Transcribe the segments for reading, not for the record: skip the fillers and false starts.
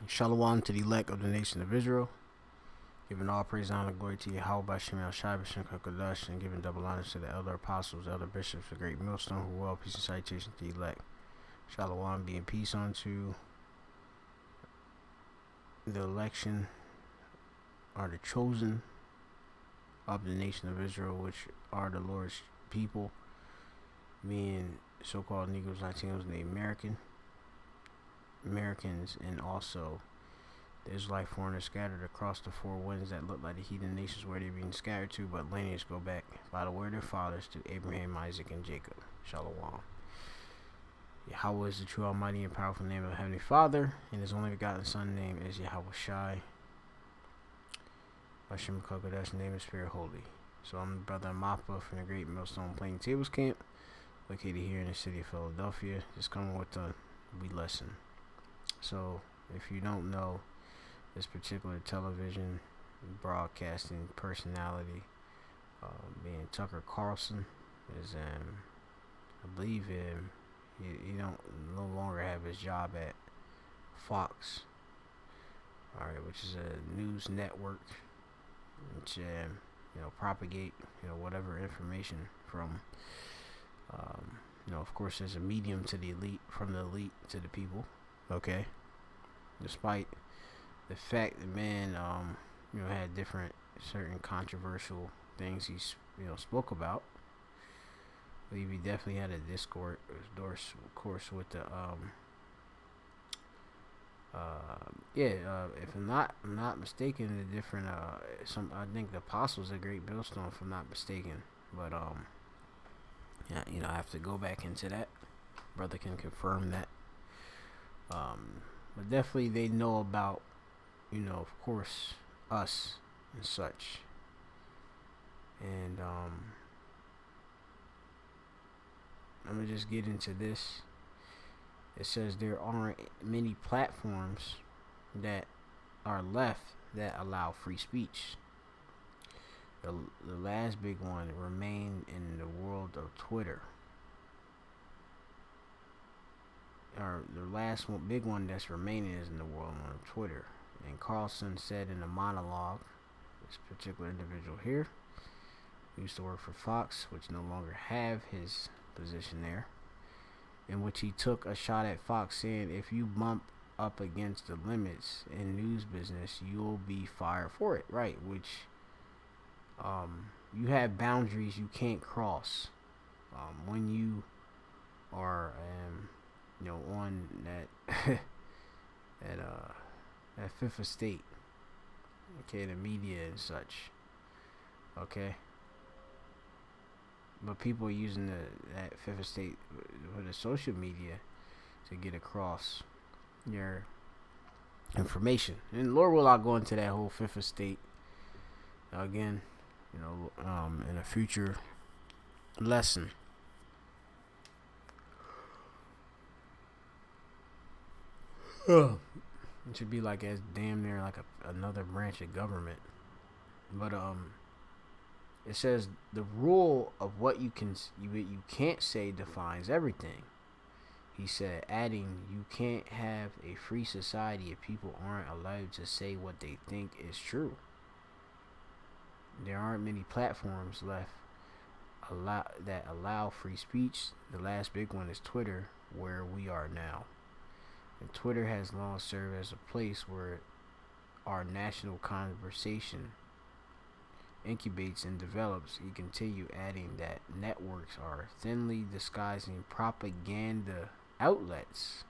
Shalom to the elect of the nation of Israel, giving all praise, honor, and glory to Yahweh by Shemel Shai B'Shem Kakadash, and giving double honor to the elder apostles, elder bishops, the great millstone, who well, peace and salutation to the elect. Shalom, be in peace unto the election, are the chosen of the nation of Israel, which are the Lord's people, being so-called Negroes, Latinos, and the Americans, and also the Israelite foreigners scattered across the four winds that look like the heathen nations where they're being scattered to, but lineage go back by the word of their fathers to Abraham, Isaac, and Jacob. Shalom. Yahweh is the true, almighty, and powerful name of the Heavenly Father, and His only begotten Son name is Yahweh Shai. Hashem Kokodash, name is Spirit Holy. So I'm Brother Mappa from the Great Millstone Plaintables Camp, located here in the city of Philadelphia. Just coming with the lesson. So if you don't know, this particular television broadcasting personality, being Tucker Carlson, is I believe he don't no longer have his job at Fox, alright, which is a news network which propagate whatever information from of course there's a medium to the elite, from the elite to the people, okay, despite the fact that man had different certain controversial things he spoke about. I believe he definitely had a discourse, of course, with the if I'm not mistaken, the different I think the apostles of Great Millstone, if I'm not mistaken, but I have to go back into that. Brother can confirm that. But definitely they know about of course us and such, and I'm gonna just get into this. It says there aren't many platforms that are left that allow free speech. The last big one remained in the world of Twitter. Or the last one, big one that's remaining is in the world of Twitter. And Carlson said in a monologue, this particular individual here, who used to work for Fox, which no longer have his position there, in which he took a shot at Fox, saying if you bump up against the limits in news business, you'll be fired for it, right? Which you have boundaries you can't cross when you are on that that fifth estate, okay, the media and such, okay. But people are using that fifth estate for the social media to get across your information. And Lord will I go into that whole fifth estate again, in a future lesson. It should be like as damn near like another branch of government. But it says the rule of what you can't say defines everything. He said, adding, you can't have a free society if people aren't allowed to say what they think is true. There aren't many platforms left that allow free speech. The last big one is Twitter, where we are now. And Twitter has long served as a place where our national conversation incubates and develops. He continued, adding that networks are thinly disguising propaganda outlets.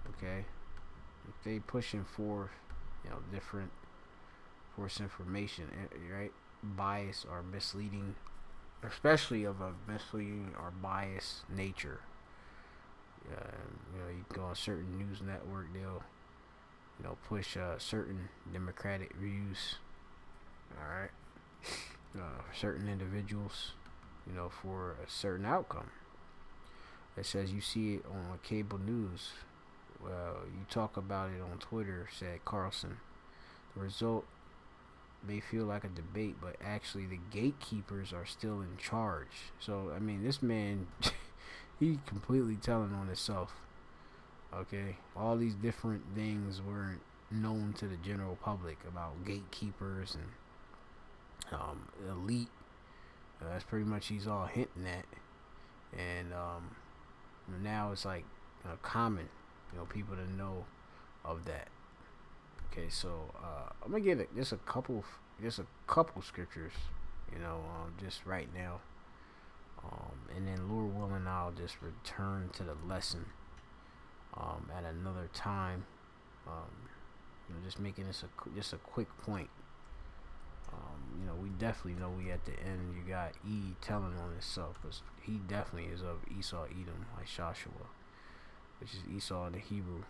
Okay, if they pushing forth different false information, right, bias or misleading, especially of a misleading or biased nature. You go on a certain news network, they'll push certain democratic views, all right, certain individuals, for a certain outcome. It says you see it on cable news. Well, you talk about it on Twitter, said Carlson. The result may feel like a debate, but actually the gatekeepers are still in charge. So, I mean, this man, he completely telling on himself. Okay, all these different things weren't known to the general public about gatekeepers and elite. That's pretty much he's all hinting at, and now it's like common, people to know of that. Okay, so I'm gonna give it just a couple scriptures, just right now, and then Lord willing, I'll just return to the lesson at another time. Just making this just a quick point. We definitely know we at the end. You got E telling on himself, because he definitely is of Esau, Edom, like Joshua, which is Esau in the Hebrew.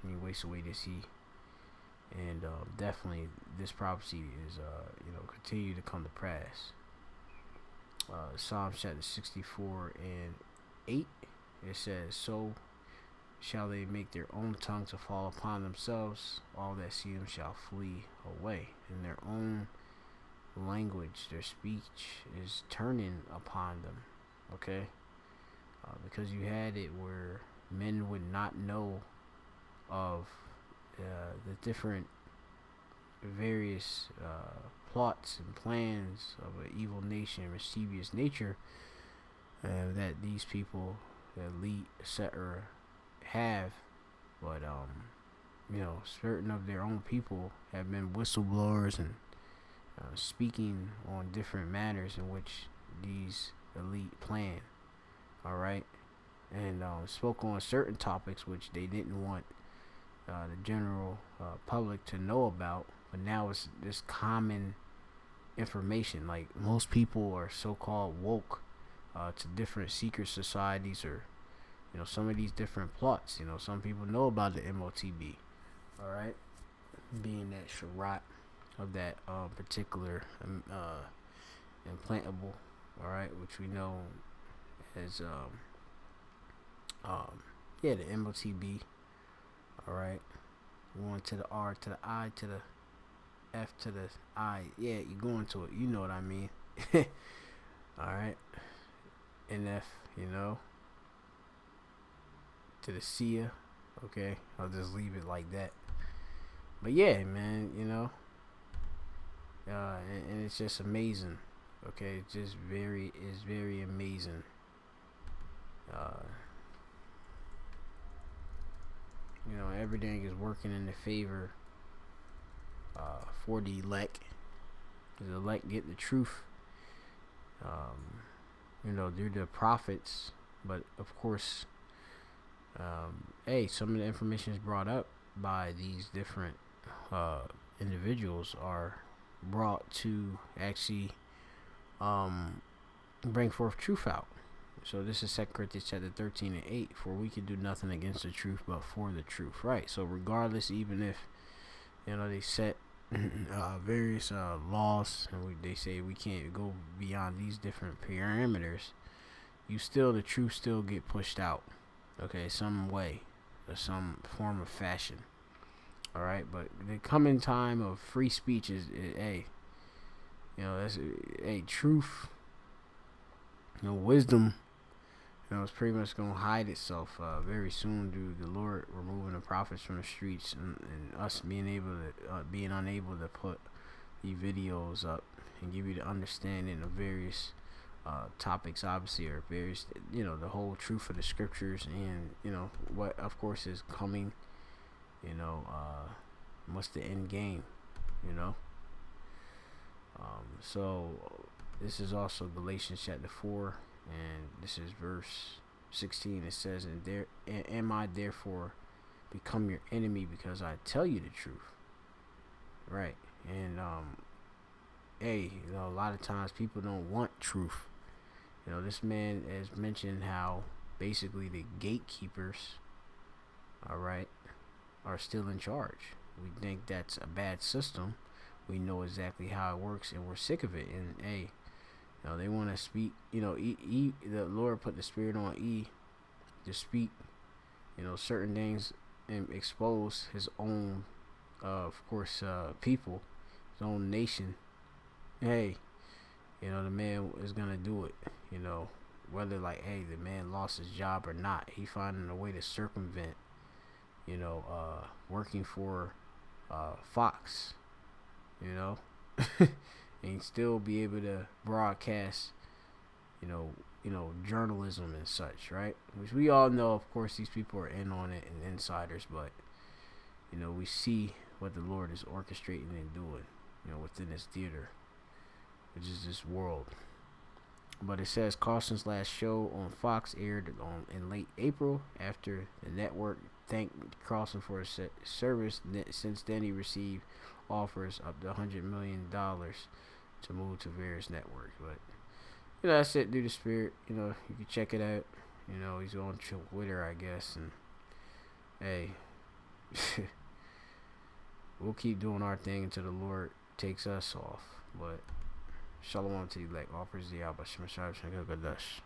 He wastes away this he, and definitely this prophecy is continue to come to pass. Psalm chapter 64 and 8, it says, "So shall they make their own tongue to fall upon themselves. All that see them shall flee away. In their own language, their speech is turning upon them." Okay? Because you had it where men would not know of the different various plots and plans of an evil nation, mischievous nature that these people, the elite, etc., have, but certain of their own people have been whistleblowers and speaking on different matters in which these elite plan. All right, and spoke on certain topics which they didn't want the general public to know about, but now it's this common information. Like, most people are so-called woke to different secret societies, or some of these different plots. Some people know about the MOTB, all right, being that Sherrod of that particular implantable, all right, which we know as the MOTB, all right, 1 to the R to the I to the F to the I. Yeah, you're going to it. You know what I mean. All right, NF, to the Sia. Okay, I'll just leave it like that. But yeah, man, and it's just amazing. Okay, it's very amazing. Everything is working in the favor for the elect. The elect get the truth, through the prophets. But of course, some of the information is brought up by these different individuals are brought to actually bring forth truth out. So this is 2 Corinthians chapter 13 and 8. For we can do nothing against the truth, but for the truth. Right. So regardless, even if they set various laws, and they say we can't go beyond these different parameters, the truth still get pushed out. Okay, some way or some form of fashion. All right, but the coming time of free speech is that's truth. Wisdom. It's pretty much gonna hide itself very soon due to the Lord removing the prophets from the streets, and us being unable to put the videos up and give you the understanding of various topics, obviously, or various the whole truth of the scriptures, and what of course is coming. What's the end game? So this is also Galatians chapter 4. And this is verse 16. It says, "And am I therefore become your enemy because I tell you the truth?" Right. And a lot of times people don't want truth. This man has mentioned how basically the gatekeepers, all right, are still in charge. We think that's a bad system. We know exactly how it works, and we're sick of it. And they want to speak. The Lord put the spirit on E to speak. Certain things, and expose His own, of course, people, His own nation. Hey, the man is gonna do it. Whether the man lost his job or not, he finding a way to circumvent working for Fox, you know, and still be able to broadcast, you know, journalism and such, right? Which we all know, of course, these people are in on it and insiders, but we see what the Lord is orchestrating and doing, within this theater, which is this world. But it says Carlson's last show on Fox aired in late April after the network thanked Carlson for his service. Since then, he received offers up to $100 million to move to various networks. But that's it. Through the Spirit. You can check it out. He's on Twitter, I guess. And hey, we'll keep doing our thing until the Lord takes us off. But Shalom to you, like offers the Abba Shemashah Shagadash.